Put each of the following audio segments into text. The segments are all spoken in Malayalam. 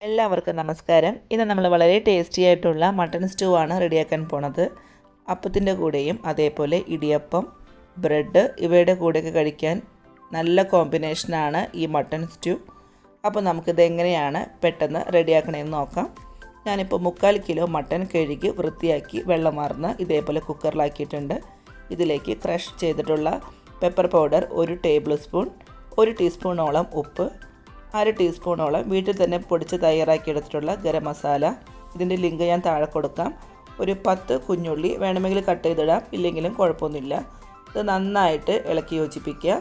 എല്ലാവർക്കും നമസ്കാരം. ഇന്ന് നമ്മൾ വളരെ ടേസ്റ്റി ആയിട്ടുള്ള മട്ടൺ സ്റ്റൂ ആണ് റെഡിയാക്കാൻ പോണത്. അപ്പത്തിൻ്റെ കൂടെയും അതേപോലെ ഇടിയപ്പം, ബ്രെഡ് ഇവയുടെ കൂടെയൊക്കെ കഴിക്കാൻ നല്ല കോമ്പിനേഷനാണ് ഈ മട്ടൺ സ്റ്റൂ. അപ്പോൾ നമുക്കിത് എങ്ങനെയാണ് പെട്ടെന്ന് റെഡിയാക്കണമെന്ന് നോക്കാം. ഞാനിപ്പോൾ 3/4 കിലോ മട്ടൺ കഴുകി വൃത്തിയാക്കി വെള്ളം വാർന്ന് ഇതേപോലെ കുക്കറിലാക്കിയിട്ടുണ്ട്. ഇതിലേക്ക് ക്രഷ് ചെയ്തിട്ടുള്ള പെപ്പർ പൗഡർ 1 ടേബിൾ സ്പൂൺ, 1 ടീസ്പൂണോളം ഉപ്പ്, 1/2 ടീസ്പൂണോളം വീട്ടിൽ തന്നെ പൊടിച്ച് തയ്യാറാക്കിയെടുത്തിട്ടുള്ള ഗരം മസാല. ഇതിൻ്റെ ലിങ്ക് ഞാൻ താഴെ കൊടുക്കാം. ഒരു 10 കുഞ്ഞുള്ളി വേണമെങ്കിൽ കട്ട് ചെയ്തിടാം, ഇല്ലെങ്കിലും കുഴപ്പമൊന്നുമില്ല. ഇത് നന്നായിട്ട് ഇളക്കി യോജിപ്പിക്കുക.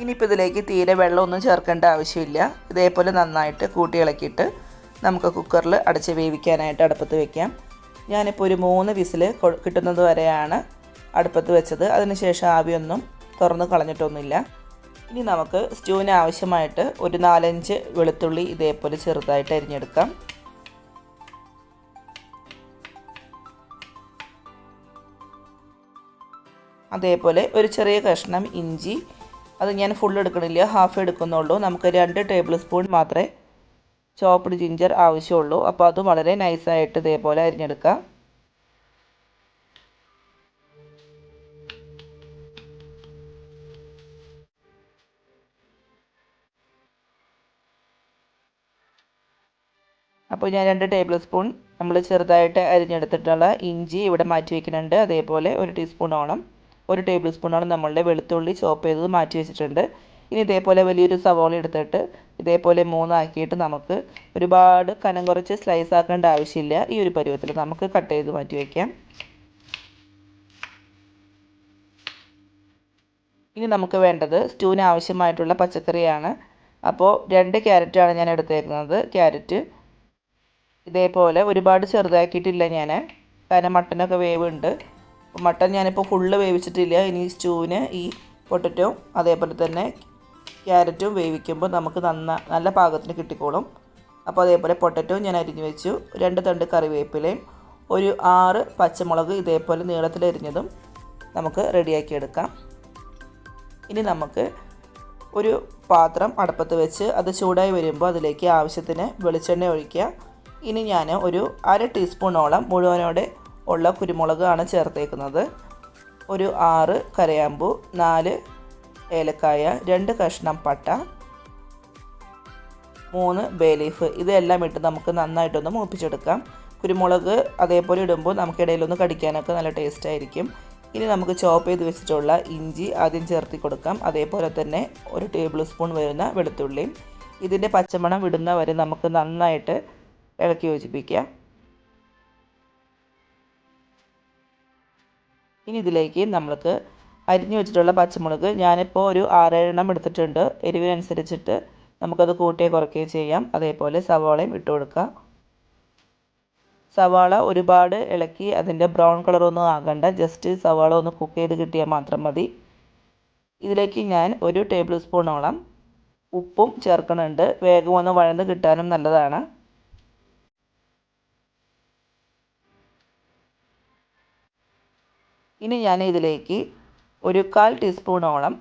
ഇനിയിപ്പോൾ ഇതിലേക്ക് തീരെ വെള്ളമൊന്നും ചേർക്കേണ്ട ആവശ്യമില്ല. ഇതേപോലെ നന്നായിട്ട് കൂട്ടി ഇളക്കിയിട്ട് നമുക്ക് കുക്കറിൽ അടച്ച് വേവിക്കാനായിട്ട് അടുപ്പത്ത് വയ്ക്കാം. ഞാനിപ്പോൾ ഒരു 3 വിസിൽ കിട്ടുന്നത് വരെയാണ് അടുപ്പത്ത് വെച്ചത്. അതിനുശേഷം ആവിയൊന്നും തുറന്ന് കളഞ്ഞിട്ടൊന്നുമില്ല. ഇനി നമുക്ക് സ്റ്റൂവിന് ആവശ്യമായിട്ട് ഒരു 4-5 വെളുത്തുള്ളി ഇതേപോലെ ചെറുതായിട്ട് അരിഞ്ഞെടുക്കാം. അതേപോലെ ഒരു ചെറിയ കഷ്ണം ഇഞ്ചി, അത് ഞാൻ ഫുൾ എടുക്കണില്ല, ഹാഫ് എടുക്കുന്നുള്ളൂ. നമുക്ക് 2 ടേബിൾ സ്പൂൺ മാത്രമേ ചോപ്പ്ഡ് ജിഞ്ചർ ആവശ്യമുള്ളൂ. അപ്പോൾ അത് വളരെ നൈസായിട്ട് ഇതേപോലെ അരിഞ്ഞെടുക്കാം. അപ്പോൾ ഞാൻ 2 ടേബിൾ സ്പൂൺ നമ്മൾ ചെറുതായിട്ട് അരിഞ്ഞെടുത്തിട്ടുള്ള ഇഞ്ചി ഇവിടെ മാറ്റി വയ്ക്കുന്നുണ്ട്. അതേപോലെ 1 ടീസ്പൂണോളം 1 ടേബിൾ സ്പൂണോളം നമ്മളുടെ വെളുത്തുള്ളി ചോപ്പ് ചെയ്തത് മാറ്റി വെച്ചിട്ടുണ്ട്. ഇനി ഇതേപോലെ വലിയൊരു സവോള എടുത്തിട്ട് ഇതേപോലെ 3 ആക്കിയിട്ട് നമുക്ക് ഒരുപാട് കനം കുറച്ച് സ്ലൈസ് ആക്കേണ്ട ആവശ്യമില്ല. ഈ ഒരു പരുവത്തിൽ നമുക്ക് കട്ട് ചെയ്ത് മാറ്റി വയ്ക്കാം. ഇനി നമുക്ക് വേണ്ടത് സ്റ്റൂവിന് ആവശ്യമായിട്ടുള്ള പച്ചക്കറിയാണ്. അപ്പോൾ 2 ക്യാരറ്റാണ് ഞാൻ എടുത്തേക്കുന്നത്. ക്യാരറ്റ് ഇതേപോലെ ഒരുപാട് ചെറുതാക്കിയിട്ടില്ല ഞാൻ, കാരണം മട്ടനൊക്കെ വേവുണ്ട്. മട്ടൻ ഞാനിപ്പോൾ ഫുള്ള് വേവിച്ചിട്ടില്ല. ഇനി സ്റ്റൂവിന് ഈ പൊട്ടറ്റോ അതേപോലെ തന്നെ ക്യാരറ്റും വേവിക്കുമ്പോൾ നമുക്ക് നല്ല പാകത്തിന് കിട്ടിക്കോളും. അപ്പോൾ അതേപോലെ പൊട്ടറ്റോ ഞാൻ അരിഞ്ഞു വെച്ചു. 2 തണ്ട് കറിവേപ്പിലയും 6 പച്ചമുളക് ഇതേപോലെ നീളത്തിലരിഞ്ഞതും നമുക്ക് റെഡിയാക്കി എടുക്കാം. ഇനി നമുക്ക് ഒരു പാത്രം അടുപ്പത്ത് വെച്ച് അത് ചൂടായി വരുമ്പോൾ അതിലേക്ക് ആവശ്യത്തിന് വെളിച്ചെണ്ണ ഒഴിക്കുക. ഇനി ഞാൻ ഒരു 1/2 ടീസ്പൂണോളം മുഴുവനോടെ ഉള്ള കുരുമുളകാണ് ചേർത്തേക്കുന്നത്. ഒരു 6 കരയാമ്പൂ, 4 ഏലക്കായ, 2 കഷ്ണം പട്ട, 3 ബേ ലീഫ്, ഇതെല്ലാം ഇട്ട് നമുക്ക് നന്നായിട്ടൊന്ന് മൂപ്പിച്ചെടുക്കാം. കുരുമുളക് അതേപോലെ ഇടുമ്പോൾ നമുക്കിടയിലൊന്ന് കടിക്കാനൊക്കെ നല്ല ടേസ്റ്റ് ആയിരിക്കും. ഇനി നമുക്ക് ചോപ്പ് ചെയ്ത് വെച്ചിട്ടുള്ള ഇഞ്ചി ആദ്യം ചേർത്തി കൊടുക്കാം. അതേപോലെ തന്നെ 1 ടേബിൾ സ്പൂൺ വരുന്ന വെളുത്തുള്ളിയും. ഇതിൻ്റെ പച്ചമണം വിടുന്ന വരെ നമുക്ക് നന്നായിട്ട് ഇളക്കി യോജിപ്പിക്കുക. ഇനി ഇതിലേക്ക് നമ്മൾക്ക് അരിഞ്ഞു വെച്ചിട്ടുള്ള പച്ചമുളക് ഞാനിപ്പോൾ ഒരു 6-7 എണ്ണം എടുത്തിട്ടുണ്ട്. എരിവിനനുസരിച്ചിട്ട് നമുക്കത് കൂട്ടുകയോ കുറയ്ക്കുകയോ ചെയ്യാം. അതേപോലെ സവാളയും ഇട്ട് കൊടുക്കുക. സവാള ഒരുപാട് ഇളക്കി അതിൻ്റെ ബ്രൗൺ കളറൊന്നും ആകണ്ട, ജസ്റ്റ് സവാള ഒന്ന് കുക്ക് ചെയ്ത് കിട്ടിയാൽ മാത്രം മതി. ഇതിലേക്ക് ഞാൻ 1 ടേബിൾ സ്പൂണോളം ഉപ്പും ചേർക്കുന്നുണ്ട്. വേഗം ഒന്ന് വഴന്ന് കിട്ടാനും നല്ലതാണ്. ഇനി ഞാൻ ഇതിലേക്ക് ഒരു 1/4 ടീസ്പൂണോളം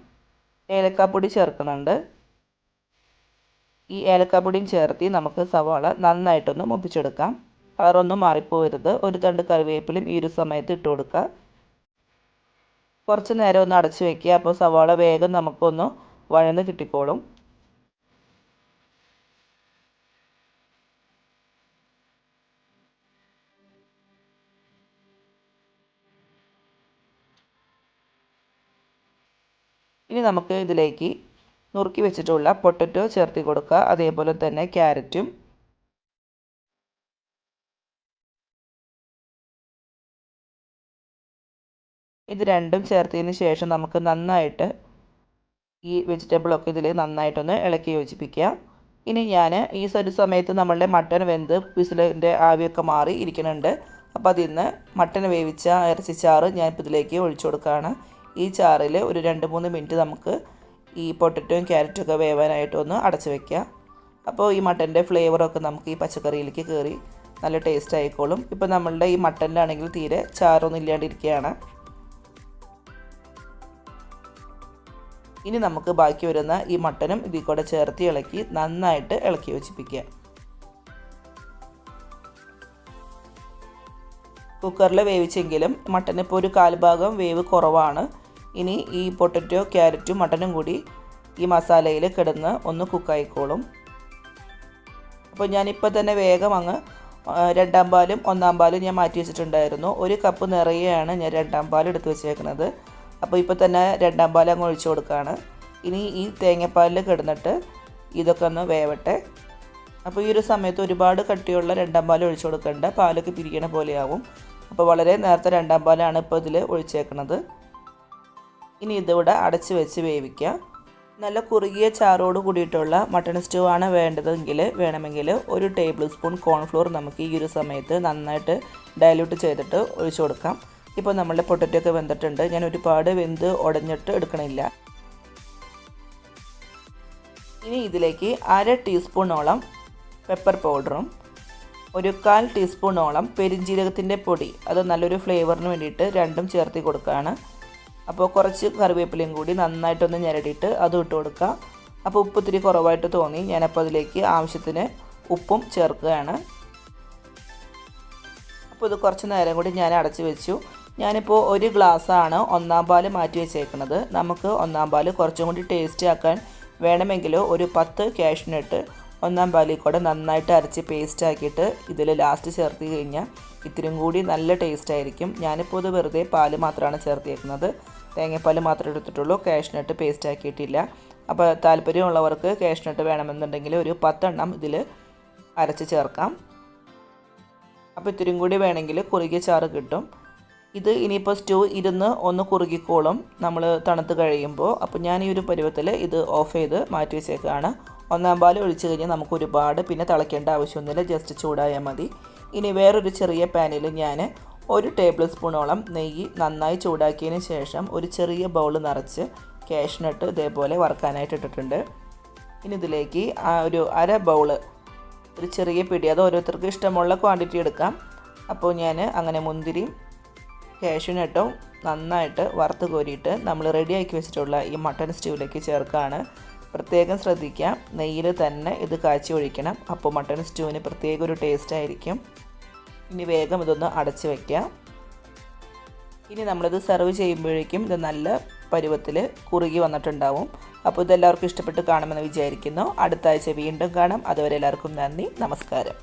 ഏലക്കാപ്പൊടി ചേർക്കുന്നുണ്ട്. ഈ ഏലക്കാപ്പൊടിയും ചേർത്ത് നമുക്ക് സവാള നന്നായിട്ടൊന്ന് മുപ്പിച്ചെടുക്കാം. കളറൊന്നും മാറിപ്പോകരുത്. 1 തണ്ട് കറിവേപ്പിലയും ഈ ഒരു സമയത്ത് ഇട്ട് കൊടുക്കുക. കുറച്ച് നേരം ഒന്ന് അടച്ചു വയ്ക്കുക. അപ്പോൾ സവാള വേഗം നമുക്കൊന്ന് വഴന്ന് കിട്ടിക്കോളും. ഇനി നമുക്ക് ഇതിലേക്ക് നുറുക്കി വെച്ചിട്ടുള്ള പൊട്ടറ്റോ ചേർത്ത് കൊടുക്കുക. അതേപോലെ തന്നെ ക്യാരറ്റും. ഇത് രണ്ടും ചേർത്തതിന് ശേഷം നമുക്ക് നന്നായിട്ട് ഈ വെജിറ്റബിളൊക്കെ ഇതിൽ നന്നായിട്ടൊന്ന് ഇളക്കി യോജിപ്പിക്കുക. ഇനി ഞാൻ ഈ ഒരു സമയത്ത് നമ്മളുടെ മട്ടൻ വെന്ത് വിസിലിൻ്റെ ആവിയൊക്കെ മാറി ഇരിക്കുന്നുണ്ട്. അപ്പോൾ അതിൽ നിന്ന് മട്ടൻ വേവിച്ച ഇറച്ചിച്ചാറ് ഞാനിപ്പോൾ ഇതിലേക്ക് ഒഴിച്ചു കൊടുക്കുകയാണ്. ഈ ചാറിൽ ഒരു 2-3 മിനിറ്റ് നമുക്ക് ഈ പൊട്ടറ്റോയും ക്യാരറ്റും ഒക്കെ വേവാനായിട്ടൊന്ന് അടച്ചു വയ്ക്കുക. അപ്പോൾ ഈ മട്ടൻ്റെ ഫ്ലേവറൊക്കെ നമുക്ക് ഈ പച്ചക്കറിയിലേക്ക് കയറി നല്ല ടേസ്റ്റ് ആയിക്കോളും. ഇപ്പോൾ നമ്മളുടെ ഈ മട്ടനിലാണെങ്കിൽ തീരെ ചാറൊന്നും ഇല്ലാണ്ടിരിക്കുകയാണ്. ഇനി നമുക്ക് ബാക്കി വരുന്ന ഈ മട്ടനും ഇതിൽ കൂടെ ചേർത്ത് ഇളക്കി നന്നായിട്ട് ഇളക്കി യോജിപ്പിക്കുക. കുക്കറിൽ വേവിച്ചെങ്കിലും മട്ടൻ ഇപ്പോൾ ഒരു 1/4 ഭാഗം വേവ് കുറവാണ്. ഇനി ഈ പൊട്ടറ്റോ ക്യാരറ്റും മട്ടനും കൂടി ഈ മസാലയിൽ കിടന്ന് ഒന്ന് കുക്കായിക്കോളും. അപ്പോൾ ഞാനിപ്പോൾ തന്നെ വേഗം അങ്ങ് 2ാം പാലും 1ാം പാലും ഞാൻ മാറ്റി വെച്ചിട്ടുണ്ടായിരുന്നു. 1 കപ്പ് നിറയെയാണ് ഞാൻ 2ാം പാൽ എടുത്ത് വെച്ചേക്കുന്നത്. അപ്പോൾ ഇപ്പോൾ തന്നെ 2ാം പാൽ അങ്ങ് ഒഴിച്ചു കൊടുക്കുകയാണ്. ഇനി ഈ തേങ്ങാപ്പാലിൽ കിടന്നിട്ട് ഇതൊക്കെ ഒന്ന് വേവട്ടെ. അപ്പോൾ ഈ ഒരു സമയത്ത് ഒരുപാട് കട്ടിയുള്ള 2ാം പാൽ ഒഴിച്ചു കൊടുക്കേണ്ട, പാലൊക്കെ പിരിക്കണ പോലെയാവും. അപ്പോൾ വളരെ നേരത്തെ 2ാം പാലാണ് ഇപ്പോൾ ഇതിൽ ഒഴിച്ചേക്കുന്നത്. ഇനി ഇതിവിടെ അടച്ച് വെച്ച് വേവിക്കുക. നല്ല കുറുകിയ ചാറോട് കൂടിയിട്ടുള്ള മട്ടൺ സ്റ്റൂ ആണ് വേണമെങ്കിൽ 1 ടേബിൾ സ്പൂൺ കോൺഫ്ലോർ നമുക്ക് ഈ ഒരു സമയത്ത് നന്നായിട്ട് ഡയല്യൂട്ട് ചെയ്തിട്ട് ഒഴിച്ചു കൊടുക്കാം. ഇപ്പോൾ നമ്മളുടെ പൊട്ടറ്റോ ഒക്കെ വെന്തിട്ടുണ്ട്. ഞാൻ ഒരുപാട് വെന്ത് ഉടഞ്ഞിട്ട് എടുക്കണില്ല. ഇനി ഇതിലേക്ക് 1/2 ടീസ്പൂണോളം പെപ്പർ പൗഡറും 1/4 ടീസ്പൂണോളം പെരിഞ്ജീരകത്തിൻ്റെ പൊടി, അത് നല്ലൊരു ഫ്ലേവറിന് വേണ്ടിയിട്ട് രണ്ടും ചേർത്ത് കൊടുക്കുകയാണ്. അപ്പോൾ കുറച്ച് കറിവേപ്പിലയും കൂടി നന്നായിട്ടൊന്ന് ഞെരടിയിട്ട് അതും ഇട്ട് കൊടുക്കുക. അപ്പോൾ ഉപ്പ് ഇത്തിരി കുറവായിട്ട് തോന്നി, ഞാനപ്പോൾ അതിലേക്ക് ആവശ്യത്തിന് ഉപ്പും ചേർക്കുകയാണ്. അപ്പോൾ ഇത് കുറച്ച് നേരം കൂടി ഞാൻ അടച്ച് വെച്ചു. ഞാനിപ്പോൾ 1 ഗ്ലാസ്സാണ് 1ാം പാൽ മാറ്റി വെച്ചേക്കുന്നത്. നമുക്ക് 1ാം പാൽ കുറച്ചും കൂടി ടേസ്റ്റി ആക്കാൻ വേണമെങ്കിൽ ഒരു 10 കാഷ്യൂനട്ട് 1ാം പാലിൽ കൂടെ നന്നായിട്ട് അരച്ച് പേസ്റ്റ് ആക്കിയിട്ട് ഇതിൽ ലാസ്റ്റ് ചേർത്ത് കഴിഞ്ഞാൽ ഇത്തിരി കൂടി നല്ല ടേസ്റ്റ് ആയിരിക്കും. ഞാനിപ്പോൾ ഇത് വെറുതെ പാല് മാത്രമാണ് ചേർത്തേക്കുന്നത്, തേങ്ങാപ്പാൽ മാത്രമേ എടുത്തിട്ടുള്ളൂ, കാഷ്യൂനട്ട് പേസ്റ്റ് ആക്കിയിട്ടില്ല. അപ്പോൾ താല്പര്യമുള്ളവർക്ക് കാഷ്യൂനട്ട് വേണമെന്നുണ്ടെങ്കിൽ ഒരു 10 എണ്ണം ഇതിൽ അരച്ച് ചേർക്കാം. അപ്പോൾ ഇത്തിരി കൂടി വേണമെങ്കിൽ കുറുകിയ ചാറ് കിട്ടും. ഇത് ഇനിയിപ്പോൾ സ്റ്റൂ ഇരുന്ന് ഒന്ന് കുറുകിക്കോളും നമ്മൾ തണുത്ത് കഴിയുമ്പോൾ. അപ്പോൾ ഞാൻ ഈ ഒരു പരുവത്തിൽ ഇത് ഓഫ് ചെയ്ത് മാറ്റി വെച്ചേക്കാണ്. 1ാം പാൽ ഒഴിച്ച് കഴിഞ്ഞാൽ നമുക്ക് ഒരുപാട് പിന്നെ തിളയ്ക്കേണ്ട ആവശ്യമൊന്നുമില്ല, ജസ്റ്റ് ചൂടായാൽ മതി. ഇനി വേറൊരു ചെറിയ പാനിൽ ഞാൻ 1 ടേബിൾ സ്പൂണോളം നെയ്യ് നന്നായി ചൂടാക്കിയതിന് ശേഷം ഒരു ചെറിയ ബൗൾ നിറച്ച് കാഷ്യൂനട്ട് ഇതേപോലെ വറുക്കാനായിട്ട് ഇട്ടിട്ടുണ്ട്. ഇനി ഇതിലേക്ക് ഒരു 1/2 ബൗള്, ഒരു ചെറിയ പിടി, അത് ഓരോരുത്തർക്ക് ഇഷ്ടമുള്ള ക്വാണ്ടിറ്റി എടുക്കാം. അപ്പോൾ ഞാൻ അങ്ങനെ മുന്തിരിയും കാഷ്യൂനട്ടും നന്നായിട്ട് വറുത്ത് കോരിയിട്ട് നമ്മൾ റെഡിയാക്കി വെച്ചിട്ടുള്ള ഈ മട്ടൺ സ്റ്റൂവിലേക്ക് ചേർക്കുകയാണ്. പ്രത്യേകം ശ്രദ്ധിക്കുക, നെയ്യിൽ തന്നെ ഇത് കാച്ചി ഒഴിക്കണം. അപ്പോൾ മട്ടൺ സ്റ്റൂവിന് പ്രത്യേക ഒരു ടേസ്റ്റ് ആയിരിക്കും. ഇനി വേഗം ഇതൊന്ന് അടച്ച് വയ്ക്കുക. ഇനി നമ്മളിത് സെർവ് ചെയ്യുമ്പോഴേക്കും ഇത് നല്ല പരുവത്തിൽ കുറുകി വന്നിട്ടുണ്ടാവും. അപ്പോൾ ഇതെല്ലാവർക്കും ഇഷ്ടപ്പെട്ട് കാണുമെന്ന് വിചാരിക്കുന്നു. അടുത്ത ആഴ്ച വീണ്ടും കാണാം. അതുവരെ എല്ലാവർക്കും നന്ദി, നമസ്കാരം.